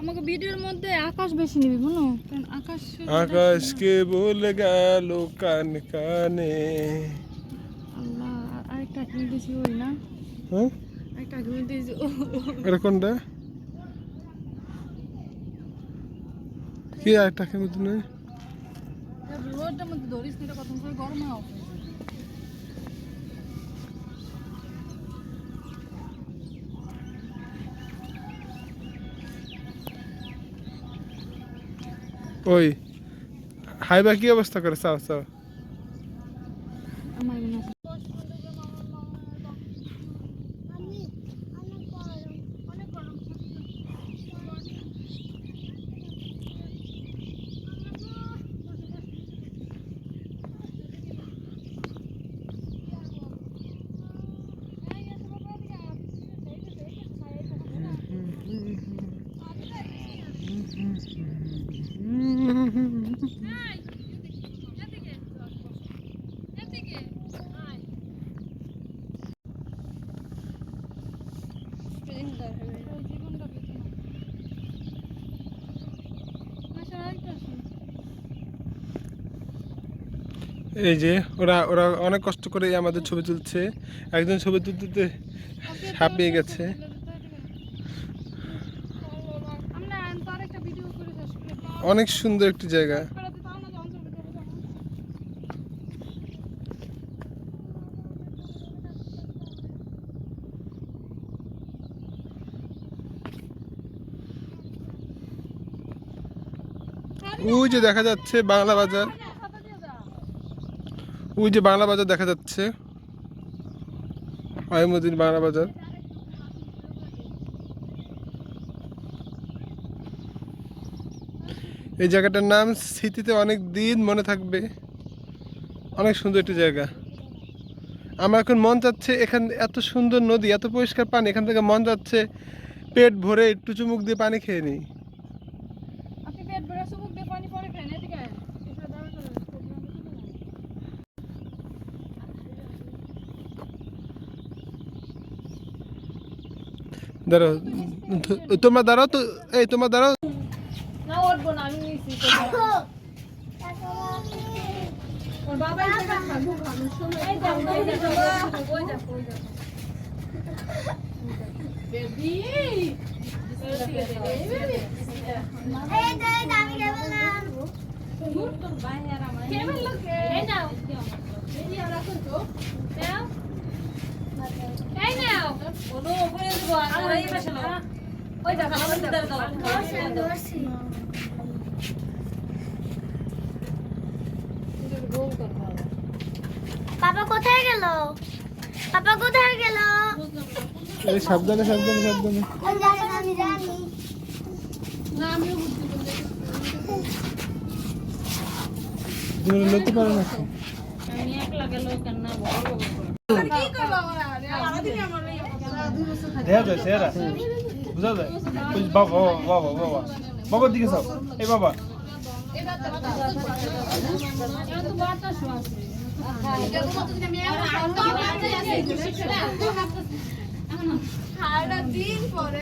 আমাকে ভিডিওর মধ্যে আকাশ বেশি নিবি বুনো, কারণ আকাশকে বলে গেল কানে কানে। আল্লাহ, আরেকটা কিনে দিয়েছি ওই না? হ্যাঁ, একটা কিনে দিয়েছি। এটা কোনটা? কি আরেকটা কিনে দিনে? রোডটার মধ্যে ধরিস না, কত করে গরম হয় অফ। ওই হাইবা কি অবস্থা করে? চাও চাও। আমার মনে আছে। এই যে ওরা ওরা অনেক কষ্ট করে আমাদের ছবি তুলছে। একজন ছবি তুলতে হাঁপিয়ে গেছে। অনেক সুন্দর একটি জায়গা। ওই যে দেখা যাচ্ছে বাংলা বাজার, ওই যে বাংলা বাজার দেখা যাচ্ছে, আইমুদ্দিন বাংলা বাজার। এই জায়গাটার নাম স্মৃতিতে অনেক দিন মনে থাকবে। অনেক সুন্দর একটি জায়গা। আমার এখন মন যাচ্ছে, এখান এত সুন্দর নদী, এত পরিষ্কার পানি, এখান থেকে মন যাচ্ছে পেট ভরে একটু চুমুক দিয়ে পানি খেয়ে নিই। দাঁড়াও, তোমরা দাঁড়াও তো, এই তোমরা দাঁড়াও। না উঠবো না, আমি নিছি। ওর বাবা এই জায়গা খাবো খাবো সময়। এই যাও এই যাও ওই যাও ওই যাও। বেবি এই দই দামি কেবল না দূর তোর ভাই আর আমার কেবল লাগে। এই নাও এই আমরা করছো নাও এই নাও ওনো উপরে দিব আর এই পাশে নাও। ওই দেখো আমার ভিতরে দাও ধরছি। পাপা কোথায় গেল? পাপা কোথায় গেল? এই সাবধানে সাবধানে সাবধানে। আমি জানি। না আমিও বুঝতে তুমি নিতে পারো না। আমি একলা গেল কেন না বড় কি করব আমরা আলাদিন আমার দেখা যায় সেরা বুঝা যায়। ওই বাবা বাবা বাবা বাবার দিকে যাও। এই বাবা এটা তো বাতাস আছে। এটা তো যদি আমি সারা দিন পরে